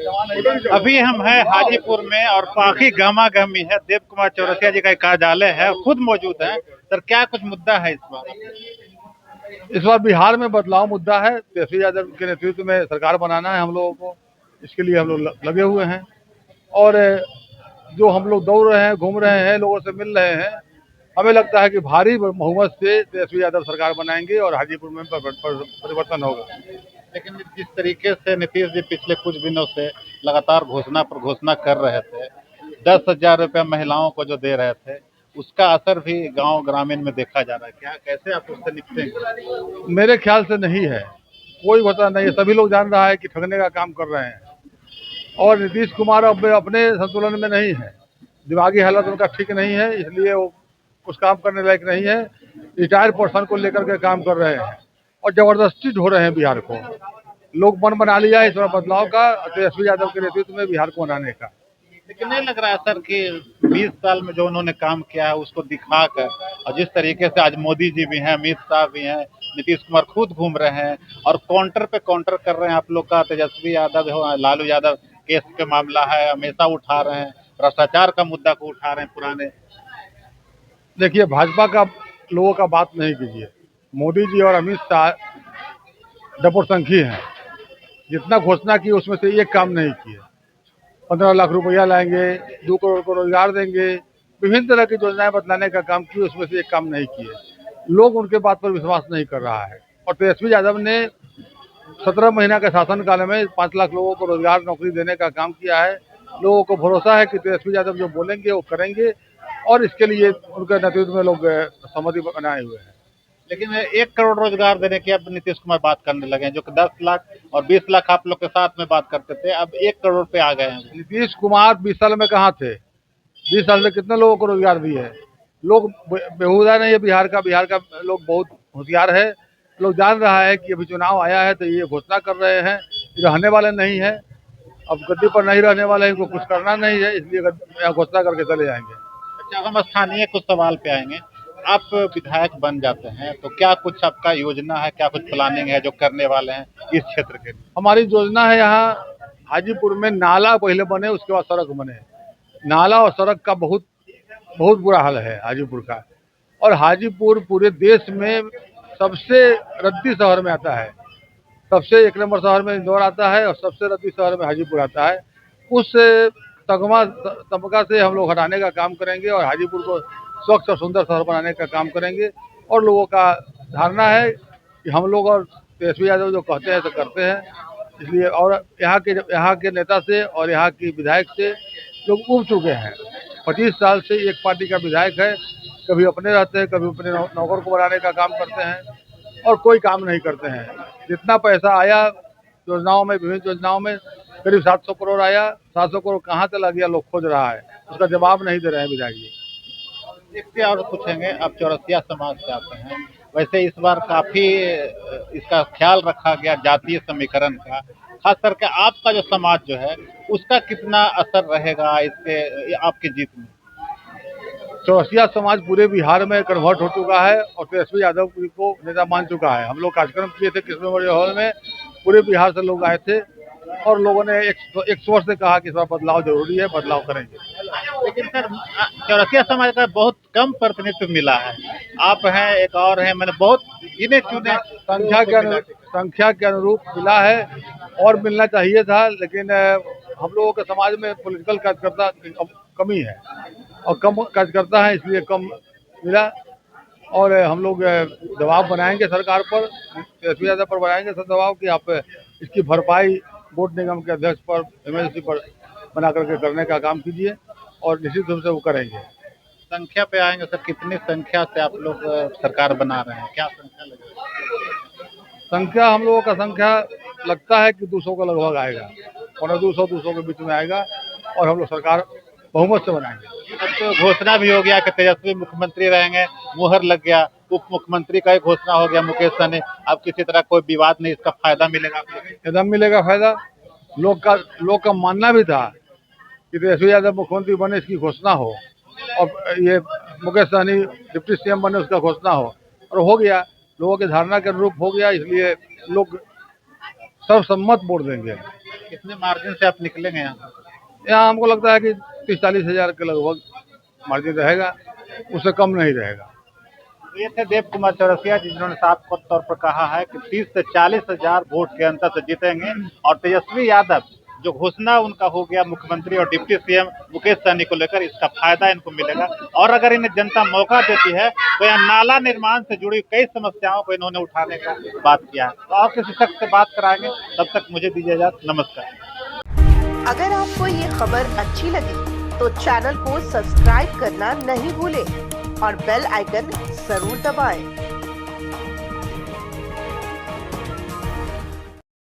अभी हम हैं हाजीपुर में और काफी गहमा गहमी है। देव कुमार चौरसिया जी का एक कार्यालय है, खुद मौजूद है। सर, क्या कुछ मुद्दा है इस बार? इस बार बिहार में बदलाव मुद्दा है। तेजस्वी यादव के नेतृत्व में सरकार बनाना है हम लोगों को। इसके लिए हम लोग लगे हुए हैं और जो हम लोग दौड़ रहे हैं, घूम रहे हैं, लोगों से मिल रहे हैं। हमें लगता है कि भारी बहुमत से तेजस्वी यादव सरकार बनाएंगे और हाजीपुर में परिवर्तन होगा। लेकिन जिस तरीके से नीतीश जी पिछले कुछ दिनों से लगातार घोषणा पर घोषणा कर रहे थे, 10,000 रुपया महिलाओं को जो दे रहे थे, उसका असर भी गांव ग्रामीण में देखा जा रहा है। क्या कैसे आप उससे निपटेंगे? मेरे ख्याल से नहीं है, कोई घोषणा नहीं है। सभी लोग जान रहा है कि ठगने का काम कर रहे हैं और नीतीश कुमार अब अपने संतुलन में नहीं है। दिमागी हालत उनका ठीक नहीं है, इसलिए वो कुछ काम करने लायक नहीं है। रिटायर्ड पर्सन को लेकर के काम कर रहे हैं और जबरदस्ती ढो रहे हैं बिहार को। लोग मन बना लिया है इस बार बदलाव का, तेजस्वी यादव के नेतृत्व में बिहार को बनाने का। लेकिन नहीं लग रहा है सर कि 20 साल में जो उन्होंने काम किया है उसको दिखाकर, और जिस तरीके से आज मोदी जी भी हैं, अमित शाह भी हैं, नीतीश कुमार खुद घूम रहे हैं और काउंटर पे काउंटर कर रहे हैं। आप लोग का तेजस्वी यादव हो, लालू यादव केस के मामला है, हमेशा उठा रहे हैं, भ्रष्टाचार का मुद्दा को उठा रहे हैं पुराने। देखिए, भाजपा का लोगों का बात नहीं कीजिए। मोदी जी और अमित शाह डबोरसंखी हैं। जितना घोषणा की उसमें से एक काम नहीं किए। 15 लाख रुपया लाएंगे, 2 करोड़ को रोजगार देंगे, विभिन्न तरह की योजनाएं बतलाने का काम किए, उसमें से एक काम नहीं किए। लोग उनके बात पर विश्वास नहीं कर रहा है और तेजस्वी यादव ने 17 महीना के शासनकाल में 5 लाख लोगों को रोजगार नौकरी देने का काम किया है। लोगों को भरोसा है कि तेजस्वी यादव जो बोलेंगे वो करेंगे और इसके लिए उनके नेतृत्व में लोग सहमति बनाए हुए हैं। लेकिन 1 करोड़ रोजगार देने की अब नीतीश कुमार बात करने लगे हैं, जो कि 10 लाख और 20 लाख आप लोग के साथ में बात करते थे, अब 1 करोड़ पे आ गए हैं। नीतीश कुमार 20 साल में कहाँ थे? 20 साल से कितने लोगों को रोजगार दिए है? लोग बेहुदा नहीं है बिहार का। बिहार का लोग बहुत होशियार है। लोग जान रहा है कि अभी चुनाव आया है तो ये घोषणा कर रहे हैं, रहने वाले नहीं है। अब गद्दी पर नहीं रहने वाले, इनको कुछ करना नहीं है, इसलिए घोषणा करके चले जाएंगे। अच्छा, हम स्थानीय कुछ सवाल पे आएंगे। आप विधायक बन जाते हैं तो क्या कुछ आपका योजना है, क्या कुछ प्लानिंग है जो करने वाले हैं इस क्षेत्र के लिए? हमारी योजना है यहाँ हाजीपुर में नाला पहले बने, उसके बाद सड़क बने। नाला और सड़क का बहुत बहुत बुरा हाल है हाजीपुर का। और हाजीपुर पूरे देश में सबसे रद्दी शहर में आता है। सबसे 1 नंबर शहर में इंदौर आता है और सबसे रद्दी शहर में हाजीपुर आता है। उस तमगा से हम लोग हटाने का काम करेंगे और हाजीपुर को स्वच्छ और सुंदर शहर बनाने का काम करेंगे। और लोगों का धारणा है कि हम लोग और तेजस्वी यादव जो कहते हैं तो करते हैं। इसलिए और यहाँ के नेता से और यहाँ की विधायक से लोग उब चुके हैं। 25 साल से एक पार्टी का विधायक है, कभी अपने रहते हैं, कभी अपने नौकर को बनाने का काम करते हैं और कोई काम नहीं करते हैं। जितना पैसा आया योजनाओं में, विभिन्न योजनाओं में करीब 700 करोड़ आया, 700 करोड़ कहाँ चला गया लोग खोज रहा है, उसका जवाब नहीं दे रहे हैं विधायक जी। इससे और पूछेंगे, आप चौरसिया समाज से आते हैं, वैसे इस बार काफी इसका ख्याल रखा गया जातीय समीकरण का, खास करके आपका जो समाज जो है उसका कितना असर रहेगा इसके आपकी जीत में? चौरसिया समाज पूरे बिहार में कन्वर्ट हो चुका है और तेजस्वी यादव को नेता मान चुका है। हम लोग कार्यक्रम किए थे कृष्ण मेमोरियल हॉल में, पूरे बिहार से लोग आए थे और लोगों ने एक स्वर से कहा कि इस बार बदलाव जरूरी है, बदलाव करेंगे। लेकिन सर, चौरसिया समाज का बहुत कम प्रतिनिधित्व मिला है। आप हैं, एक और हैं, मैंने बहुत गिने चुने संख्या के अनुरूप मिला है और मिलना चाहिए था, लेकिन हम लोगों के समाज में पॉलिटिकल कार्यकर्ता कमी है और कम कार्यकर्ता है, इसलिए कम मिला। और हम लोग दबाव बनाएंगे सरकार पर, तेजस्वी यादव पर बनाएंगे सर दबाव कि आप इसकी भरपाई बोर्ड निगम के अध्यक्ष पर, एमएलसी पर बना करके करने का काम कीजिए और निश्चित रूप से वो करेंगे। संख्या पे आएंगे सर, कितनी संख्या से आप लोग सरकार बना रहे हैं, क्या संख्या लगेगी? संख्या हम लोगों का संख्या लगता है कि 200 का लगभग आएगा, 200 के बीच में आएगा और हम लोग सरकार बहुमत से बनाएंगे। अब तो घोषणा भी हो गया कि तेजस्वी मुख्यमंत्री रहेंगे, मुहर लग गया। उप मुख्यमंत्री का ही घोषणा हो गया मुकेश सहनी। अब किसी तरह कोई विवाद नहीं, इसका फायदा मिलेगा आप लोग? एकदम मिलेगा फायदा। लोग का मानना भी था कि तेजस्वी यादव मुख्यमंत्री बने, इसकी घोषणा हो और ये मुकेश सहनी डिप्टी सीएम बने, उसका घोषणा हो, और हो गया। लोगों की धारणा के अनुरूप हो गया, इसलिए लोग सर्वसम्मत वोट देंगे। कितने मार्जिन से आप निकलेंगे यहाँ? यहाँ हमको लगता है कि 30-40 हजार के लगभग मार्जिन रहेगा, उससे कम नहीं रहेगा। ये थे देव कुमार चौरसिया जी, जिन्होंने साफ तौर पर कहा है कि 30 से 40 हजार वोट के अंतर से जीतेंगे। और तेजस्वी यादव जो घोषणा उनका हो गया मुख्यमंत्री और डिप्टी सीएम मुकेश सहनी को लेकर, इसका फायदा इनको मिलेगा। और अगर इन्हें जनता मौका देती है तो यहाँ नाला निर्माण से जुड़ी कई समस्याओं को इन्होंने उठाने का बात किया है। तो और किसी शख्स से बात कराएंगे, तब तक मुझे दीजिए इजाजत। नमस्कार। अगर आपको ये खबर अच्छी लगी तो चैनल को सब्सक्राइब करना नहीं भूलें और बेल आइकन जरूर दबाएं।